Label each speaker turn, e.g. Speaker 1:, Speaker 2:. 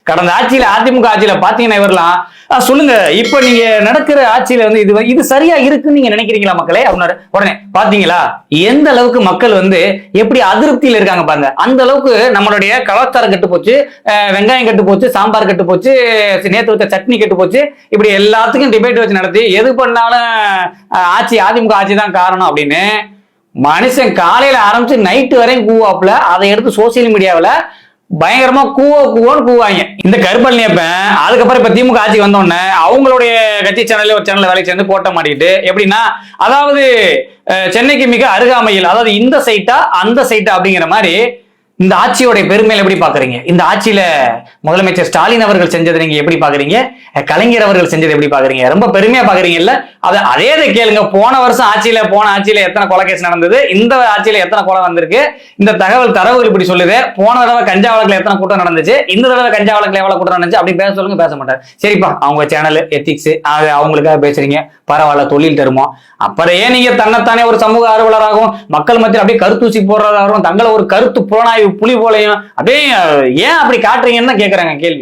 Speaker 1: கடந்த ஆட்சியில அதிமுக ஆட்சியில பாத்தீங்கன்னா இவரெல்லாம் சொல்லுங்க இப்ப நீங்க நடக்கிற ஆட்சியில வந்து இது சரியா இருக்குன்னு நீங்க நினைக்கிறீங்களா மக்களே அப்படின்னாரு. உடனே பாத்தீங்களா எந்த அளவுக்கு மக்கள் வந்து எப்படி அதிருப்தியில இருக்காங்க பாருங்க. அந்த அளவுக்கு நம்மளுடைய கலாச்சாரம் கெட்டு போச்சு, வெங்காயம் கெட்டு போச்சு, சாம்பார் கெட்டு போச்சு, நேத்து வச்ச சட்னி கெட்டு போச்சு. இப்படி எல்லாத்துக்கும் டிபேட் வச்சு நடத்தி எது பண்ணாலும் அதிமுக ஆட்சி தான் காரணம் அப்படின்னு மனுஷன் காலையில ஆரம்பிச்சு நைட்டு வரையும் கூவாப்புல. அதை எடுத்து சோசியல் மீடியாவில் பயங்கரமா கூவோன்னு கூவாங்க. இந்த கருப்பழனியப்ப அதுக்கப்புறம் இப்ப திமுக ஆட்சி வந்தோடனே அவங்களுடைய கட்சி சேனல்ல ஒரு சேனல்ல வேலை சேர்ந்து போட்ட மாட்டிக்கிட்டு எப்படின்னா, அதாவது சென்னைக்கு மிக அருகாமையில், அதாவது இந்த சைட்டா அந்த சைட்டா அப்படிங்கிற மாதிரி இந்த ஆட்சியோட பெருமையில எப்படி பாக்குறீங்க? இந்த ஆட்சியில முதலமைச்சர் ஸ்டாலின் அவர்கள் செஞ்சதை நீங்க எப்படி பாக்குறீங்க? கலைஞர் அவர்கள் செஞ்சதை எப்படி பாக்குறீங்க? ரொம்ப பெருமையா பாக்குறீங்கல்ல? அதே கேளுங்க. போன ஆட்சியில எத்தனை கொலை கேஸ் நடந்தது, இந்த ஆட்சியில எத்தனை கொலை வந்திருக்கு, இந்த தரவுகள் இப்படி சொல்லுது. போன தடவை கஞ்சா வழக்குல எத்தனை கூட்டம் நடந்துச்சு, இந்த தடவை கஞ்சா வழக்குல எவ்வளவு கூட்டம் நடந்துச்சு அப்படி பேச சொல்லுங்க, பேச மாட்டார். சரிப்பா, அவங்க சேனல் எத்திக்ஸ், அவங்களுக்காக பேசுறீங்க, பரவாயில்ல, தொழில் தருமோ. அப்புறம் ஏன் நீங்க தன்னைத்தானே ஒரு சமூக ஆர்வலராகவும் மக்கள் மத்தியில் அப்படியே கருத்தூசி போடுறதாகவும் தங்களை ஒரு கருத்து புலனாய்வு புலி போலையும் அப்படியே ஏன் அப்படி காட்டுறீங்கன்னு கேட்கறாங்க கேள்வி.